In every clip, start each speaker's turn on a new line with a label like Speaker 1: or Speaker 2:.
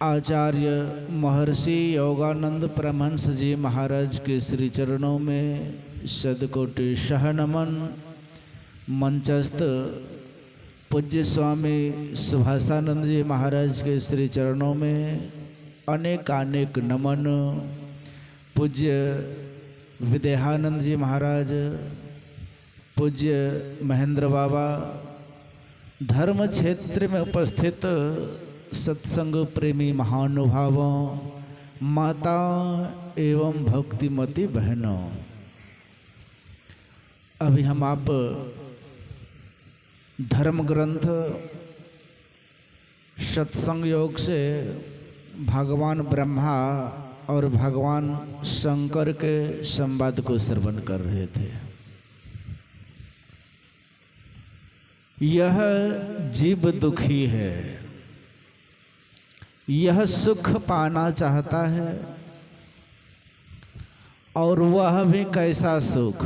Speaker 1: आचार्य महर्षि योगानंद परमहंस जी महाराज के श्री चरणों में सदकोटि शह नमन। मंचस्थ पूज्य स्वामी सुभाषानंद जी महाराज के श्री चरणों में अनेकानेक नमन। पूज्य विदेहानंद जी महाराज, पूज्य महेंद्र बाबा, धर्म क्षेत्र में उपस्थित सत्संग प्रेमी महानुभावों, माता एवं भक्तिमती बहनों, अभी हम आप धर्म ग्रंथ सत्संग योग से भगवान ब्रह्मा और भगवान शंकर के संवाद को श्रवण कर रहे थे। यह जीव दुखी है, यह सुख पाना चाहता है, और वह भी कैसा सुख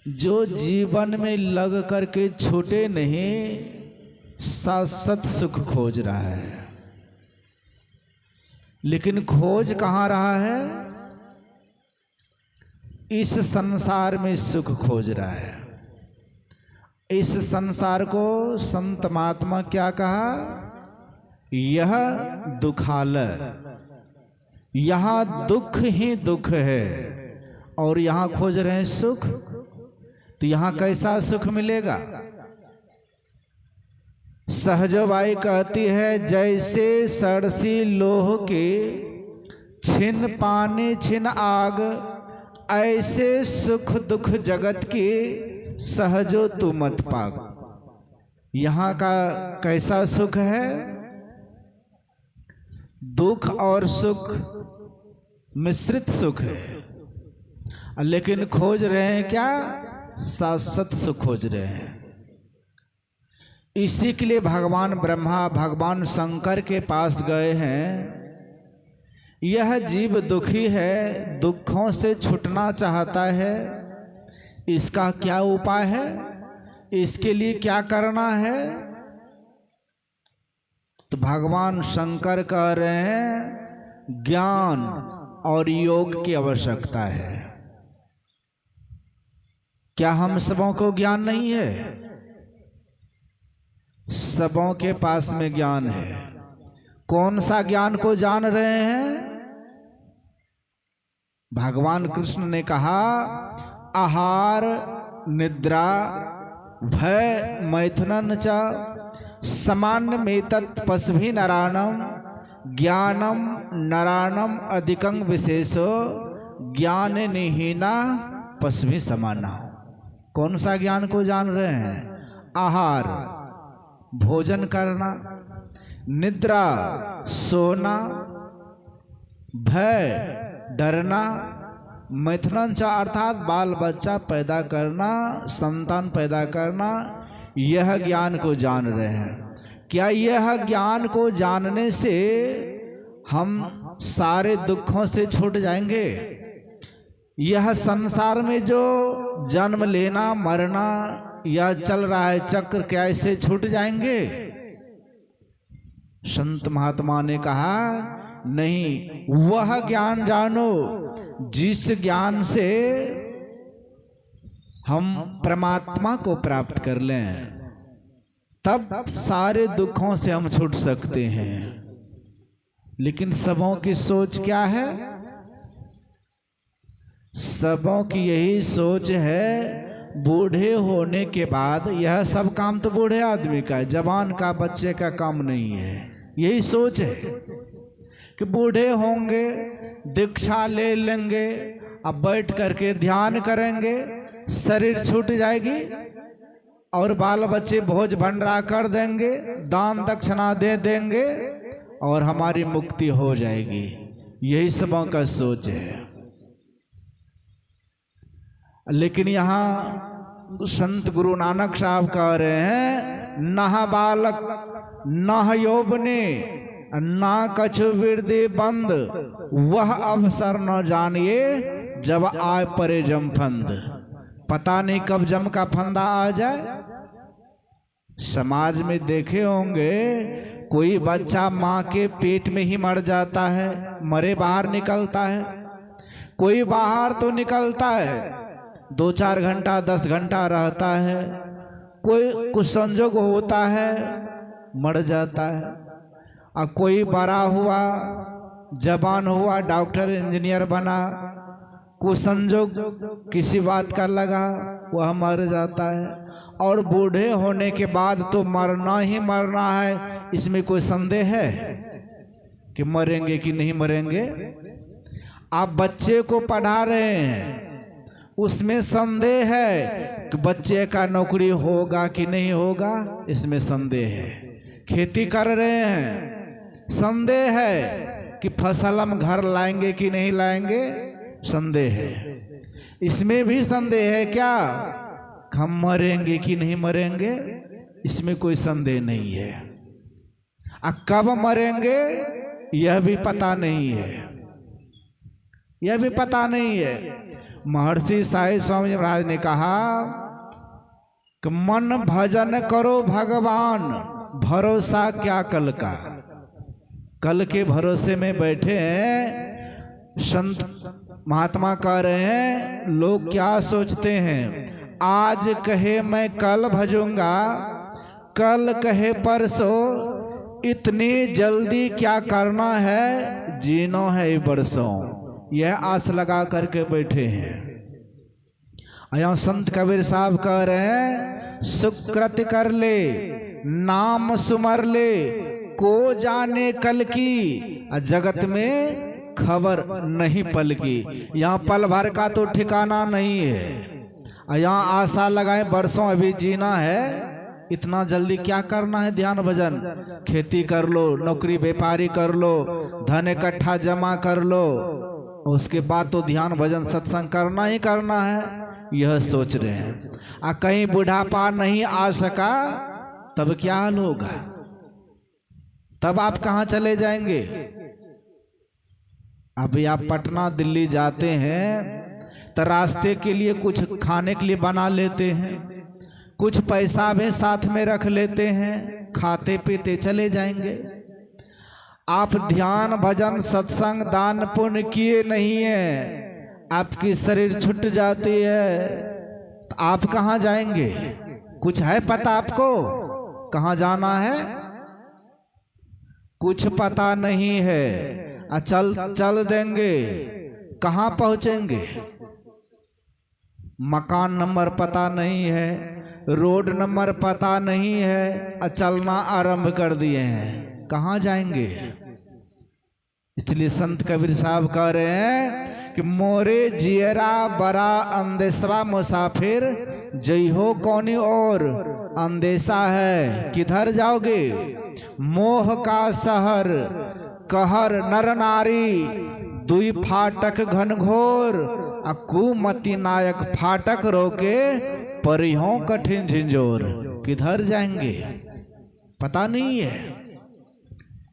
Speaker 1: जो जीवन में लग करके छूटे नहीं, शाश्वत सुख खोज रहा है। लेकिन खोज कहाँ रहा है? इस संसार में सुख खोज रहा है। इस संसार को संत महात्मा क्या कहा? यह दुखालय, यहाँ दुख ही दुख है, और यहाँ खोज रहे हैं सुख। तो यहाँ कैसा सुख मिलेगा? सहजबाई कहती है, जैसे सड़सी लोह के छिन पानी छिन आग, ऐसे सुख दुख जगत की सहजो तू मत पाग। यहाँ का कैसा सुख है? दुख और सुख मिश्रित सुख है, लेकिन खोज रहे हैं क्या? शाश्वत सुख खोज रहे हैं। इसी के लिए भगवान ब्रह्मा भगवान शंकर के पास गए हैं। यह जीव दुखी है, दुखों से छूटना चाहता है, इसका क्या उपाय है? इसके लिए क्या करना है? तो भगवान शंकर कह रहे हैं, ज्ञान और योग की आवश्यकता है। क्या हम सबों को ज्ञान नहीं है? सबों के पास में ज्ञान है। कौन सा ज्ञान को जान रहे हैं? भगवान कृष्ण ने कहा, आहार निद्रा भय मैथुनन च सामान्य मेतत् पशुभि नराणम ज्ञानम नराणम अधिकं विशेषो ज्ञान निहीना पशुभि समाना। कौन सा ज्ञान को जान रहे हैं? आहार भोजन करना, निद्रा सोना, भय डरना, मैथुनन च अर्थात बाल बच्चा पैदा करना, संतान पैदा करना, यह ज्ञान को जान रहे हैं। क्या यह ज्ञान को जानने से हम सारे दुखों से छूट जाएंगे? यह संसार में जो जन्म लेना मरना या चल रहा है चक्र, क्या इससे छूट जाएंगे? संत महात्मा ने कहा, नहीं, वह ज्ञान जानो जिस ज्ञान से हम परमात्मा को प्राप्त कर लें, तब सारे दुखों से हम छूट सकते हैं। लेकिन सबों की सोच क्या है? सबों की यही सोच है, बूढ़े होने के बाद यह सब काम तो बूढ़े आदमी का है, जवान का बच्चे का काम नहीं है। यही सोच है कि बूढ़े होंगे, दीक्षा ले लेंगे, अब बैठ करके ध्यान करेंगे, शरीर छूट जाएगी, और बाल बच्चे भोज भंडारा कर देंगे, दान दक्षिणा दे देंगे, और हमारी मुक्ति हो जाएगी। यही सबों का सोच है। लेकिन यहाँ संत गुरु नानक साहब कह रहे हैं, नह बालक नह यौवने ना कछु वृद्धि बंद, वह अवसर न जानिए जब आए परे जम फंद। पता नहीं कब जम का फंदा आ जाए। समाज में देखे होंगे कोई बच्चा माँ के पेट में ही मर जाता है, मरे बाहर निकलता है। कोई बाहर तो निकलता है, 2-4 घंटा 10 घंटा रहता है, कोई कुछ संजोग होता है मर जाता है। और कोई बड़ा हुआ, जवान हुआ, डॉक्टर इंजीनियर बना, कुछ संजोग किसी बात का लगा वह मर जाता है। और बूढ़े होने के बाद तो मरना ही मरना है, इसमें कोई संदेह है कि मरेंगे कि नहीं मरेंगे। आप बच्चे को पढ़ा रहे हैं, उसमें संदेह है कि बच्चे का नौकरी होगा कि नहीं होगा, इसमें संदेह है। खेती कर रहे हैं, संदेह है कि फसल हम घर लाएंगे कि नहीं लाएंगे, संदेह है। इसमें भी संदेह है क्या, हम मरेंगे कि नहीं मरेंगे, इसमें कोई संदेह नहीं है। कब मरेंगे यह भी पता नहीं है, यह भी पता नहीं है। महर्षि साईं स्वामी महाराज ने कहा कि मन भजन करो भगवान, भरोसा क्या कल का। कल के भरोसे में बैठे हैं। संत महात्मा कह रहे हैं, लोग क्या सोचते हैं, आज कहे मैं कल भजूंगा, कल कहे परसों, इतनी जल्दी क्या करना है, जीनो है बरसों। यह आस लगा करके बैठे हैं। यहाँ संत कबीर साहब कह रहे हैं, सुकृत कर ले, नाम सुमर ले, को जाने कल की, जगत में खबर नहीं पल की। यहाँ पल भर का तो ठिकाना नहीं है। यहाँ आशा लगाए बरसों अभी जीना है, इतना जल्दी क्या करना है। ध्यान भजन, खेती कर लो, नौकरी व्यापारी कर लो, धन इकट्ठा जमा कर लो, उसके बाद तो ध्यान भजन सत्संग करना ही करना है, यह सोच रहे हैं। कहीं बुढ़ापा नहीं आ सका तब क्या हाल होगा, तब आप कहाँ चले जाएंगे। अभी आप पटना दिल्ली जाते हैं तो रास्ते के लिए कुछ खाने के लिए बना लेते हैं, कुछ पैसा भी साथ में रख लेते हैं, खाते पीते चले जाएंगे। आप ध्यान भजन सत्संग दान पुण्य किए नहीं है, आपकी शरीर छूट जाती है तो आप कहाँ जाएंगे। कुछ है पता आपको कहाँ जाना है, कुछ पता नहीं है। चल देंगे, कहाँ पहुंचेंगे, मकान नंबर पता नहीं है, रोड नंबर पता नहीं है, चलना आरंभ कर दिए हैं, कहाँ जाएंगे। इसलिए संत कबीर साहब कह रहे हैं कि मोरे जियरा बड़ा अंदेशवा मुसाफिर, जई हो कौनी और अंदेशा है, किधर जाओगे। मोह का शहर कहर नर नारी, दुई फाटक घनघोर, कुमति नायक फाटक रोके, परिहों कठिन झिंझोर। किधर जाएंगे पता नहीं है।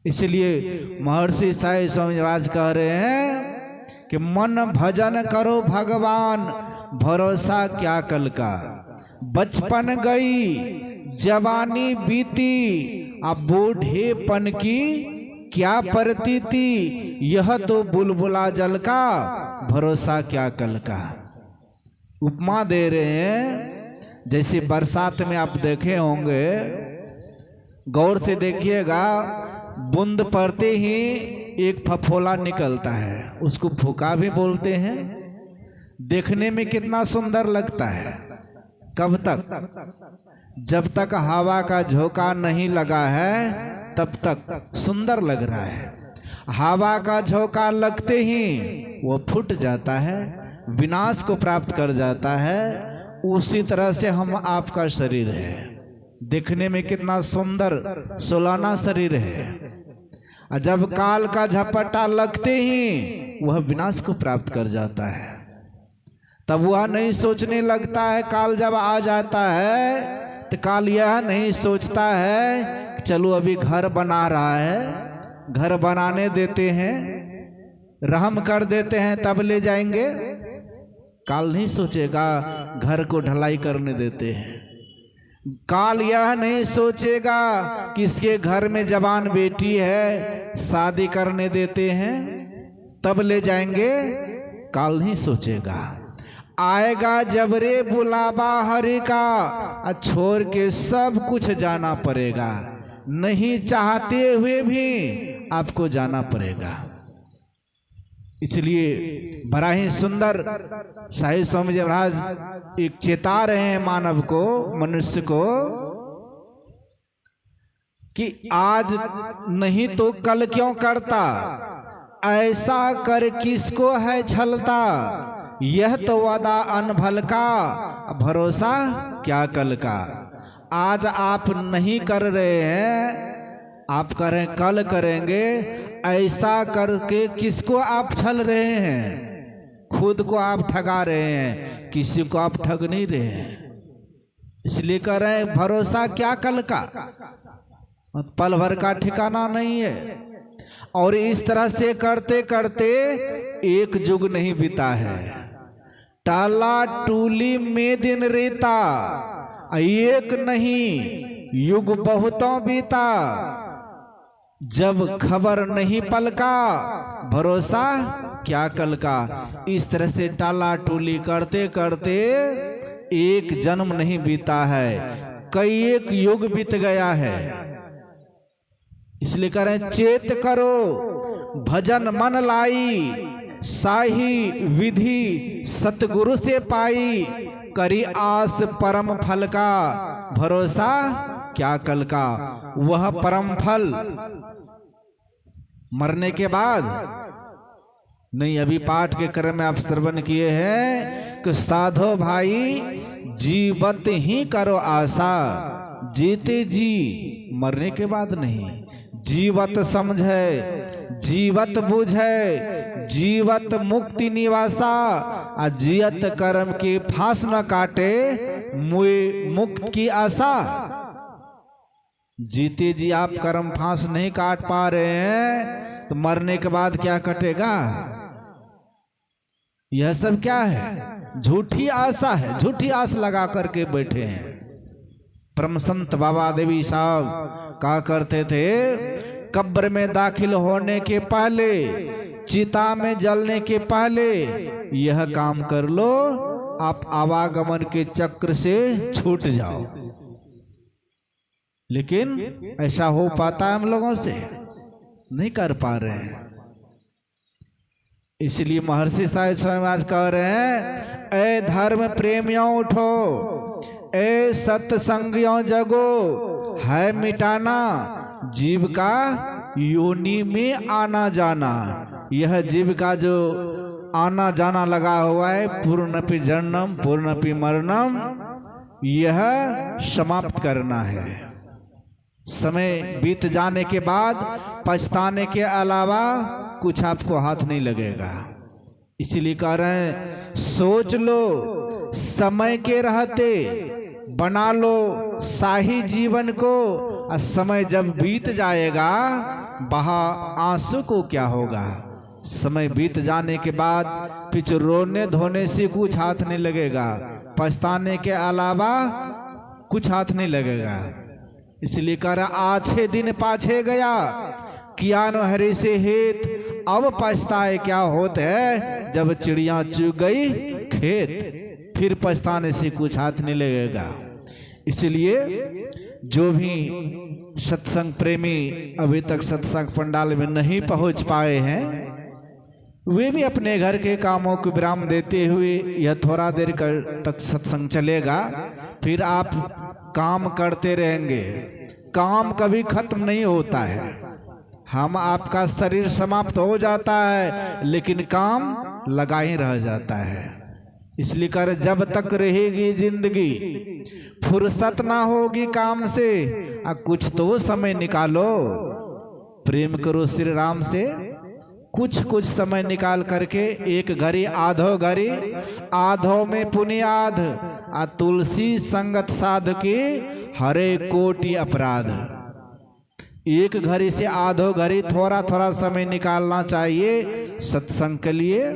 Speaker 1: इसलिए महर्षि साईं स्वामी महाराज कह रहे हैं कि मन भजन करो भगवान, भरोसा क्या कल का। बचपन गई जवानी बीती, अब बूढ़ेपन की क्या प्रतीति, यह तो बुलबुला जल का, भरोसा क्या कल का। उपमा दे रहे हैं, जैसे बरसात में आप देखे होंगे, गौर से देखिएगा, बूंद पड़ते ही एक फफोला निकलता है, उसको फूका भी बोलते हैं। देखने में कितना सुंदर लगता है। कब तक, जब तक हवा का झोंका नहीं लगा है तब तक सुंदर लग रहा है। हवा का झोंका लगते ही वो फूट जाता है, विनाश को प्राप्त कर जाता है। उसी तरह से हम आपका शरीर है, देखने में कितना सुंदर सुलाना शरीर है, और जब काल का झपट्टा लगते ही वह विनाश को प्राप्त कर जाता है। तब वह नहीं सोचने लगता है, काल जब आ जाता है तो काल यह नहीं सोचता है कि चलो अभी घर बना रहा है, घर बनाने देते हैं, रहम कर देते हैं तब ले जाएंगे। काल नहीं सोचेगा घर को ढलाई करने देते हैं, काल यह नहीं सोचेगा कि इसके घर में जवान बेटी है, शादी करने देते हैं तब ले जाएंगे, काल नहीं सोचेगा। आएगा जब रे बुलावा हरि का, छोड़ के सब कुछ जाना पड़ेगा, नहीं चाहते हुए भी आपको जाना पड़ेगा। इसलिए बड़ा ही सुंदर साहिब स्वामी जी महाराज एक चेता रहे हैं मानव को, मनुष्य को, कि आज नहीं तो कल क्यों करता, ऐसा कर किसको है छलता, यह तो वादा अनभल का, भरोसा क्या कल का। आज आप नहीं कर रहे हैं, आप करें कल करेंगे, ऐसा करके किसको आप छल रहे हैं, खुद को आप ठगा रहे हैं, किसी को आप ठग नहीं रहे हैं। इसलिए कह रहे हैं भरोसा क्या कल का, पल भर का ठिकाना नहीं है। और इस तरह से करते करते एक युग नहीं बीता है, टाला टूली में दिन रेता, एक नहीं युग बहुतों बीता, जब खबर नहीं पल का, भरोसा क्या कल का। इस तरह से टाला टूली करते करते एक जन्म नहीं बीता है, कई एक युग बीत गया है। इसलिए कह रहे हैं चेत करो भजन मन लाई, साही विधि सतगुरु से पाई, करी आस परम फल का, भरोसा क्या कल का। वह परम फल मरने के बाद नहीं, अभी पाठ के क्रम में आप श्रवण किए हैं कि साधो भाई जीवत ही करो आशा, जीते जी मरने के बाद नहीं, जीवत समझे जीवत बुझे, जीवत मुक्ति निवासा, जियत कर्म की फांस न काटे, मुए मुक्त की आशा। जीते जी आप कर्म फांस नहीं काट पा रहे हैं तो मरने के बाद क्या कटेगा। यह सब क्या है, झूठी आशा है, झूठी आस लगा करके बैठे हैं। परम संत बाबा देवी साहब कहा करते थे, कब्र में दाखिल होने के पहले, चिता में जलने के पहले यह काम कर लो, आप आवागमन के चक्र से छूट जाओ। लेकिन ऐसा हो पाता है हम लोगों से, नहीं कर पा रहे हैं। इसलिए महर्षि साहिब स्वामी महाराज कह रहे हैं, ए धर्म प्रेमियों उठो, ए सत्संगियों जगो, है मिटाना जीव का योनि में आना जाना। यह जीव का जो आना जाना लगा हुआ है, पूर्णपि जन्म पूर्णपि मरणम, यह समाप्त करना है। समय बीत जाने के बाद पछताने के अलावा कुछ आपको हाथ नहीं लगेगा। इसलिए कह रहे हैं सोच लो समय के रहते, बना लो शाही जीवन को, और समय जब बीत जाएगा बहा आंसू को क्या होगा। समय बीत जाने के बाद पीछे रोने धोने से कुछ हाथ नहीं लगेगा, पछताने के अलावा कुछ हाथ नहीं लगेगा। इसलिए कह रहा आछे दिन पाछे गया, किया नो हरि से हेत, अब पछताए क्या होत है, जब चिड़िया चुग गई खेत, फिर पछताने से कुछ हाथ नहीं लगेगा। इसलिए जो भी सत्संग प्रेमी अभी तक सत्संग पंडाल में नहीं पहुंच पाए हैं, वे भी अपने घर के कामों को विराम देते हुए, यह थोड़ा देर तक सत्संग चलेगा, फिर आप काम करते रहेंगे। काम कभी खत्म नहीं होता है। हम आपका शरीर समाप्त हो जाता है, लेकिन काम लगा ही रह जाता है। इसलिए कर जब तक रहेगी जिंदगी, फुर्सत ना होगी काम से, कुछ तो समय निकालो, प्रेम करो श्री राम से। कुछ समय निकाल करके, एक घड़ी आधो घड़ी, आधो में पुनियाध, तुलसी संगत साध के हरे कोटि अपराध। एक घड़ी से आधो घड़ी थोड़ा थोड़ा समय निकालना चाहिए सत्संग के लिए,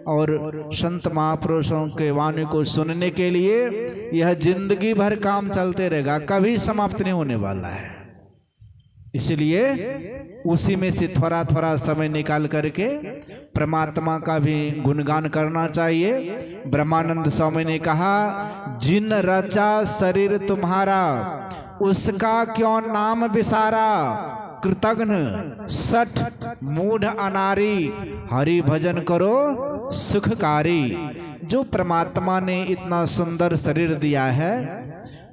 Speaker 1: और संत महापुरुषों के वाणी को सुनने के लिए यह जिंदगी भर काम चलते रहेगा, कभी समाप्त नहीं होने वाला है। इसलिए उसी में से थोड़ा थोड़ा समय निकाल करके परमात्मा का भी गुणगान करना चाहिए। ब्रह्मानंद स्वामी ने कहा, जिन रचा शरीर तुम्हारा उसका क्यों नाम विसारा, कृतघ्न सठ मूढ़ अनारी, हरि भजन करो सुखकारी। जो परमात्मा ने इतना सुंदर शरीर दिया है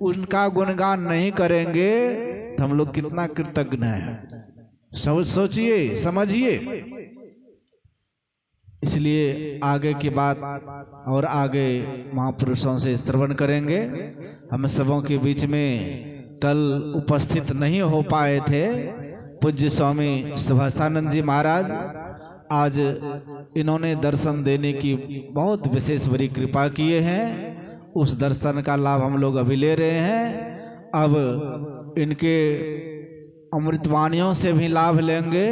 Speaker 1: उनका गुणगान नहीं करेंगे तो हम लोग कितना कृतज्ञ हैं। सोचिए, समझिए। इसलिए आगे की बात और आगे महापुरुषों से श्रवण करेंगे। हम सबों के बीच में कल उपस्थित नहीं हो पाए थे पूज्य स्वामी सुभाषानंद जी महाराज। आज इन्होंने दर्शन देने की बहुत विशेष बड़ी कृपा किए हैं। उस दर्शन का लाभ हम लोग अभी ले रहे हैं। अब इनके अमृतवाणियों से भी लाभ लेंगे।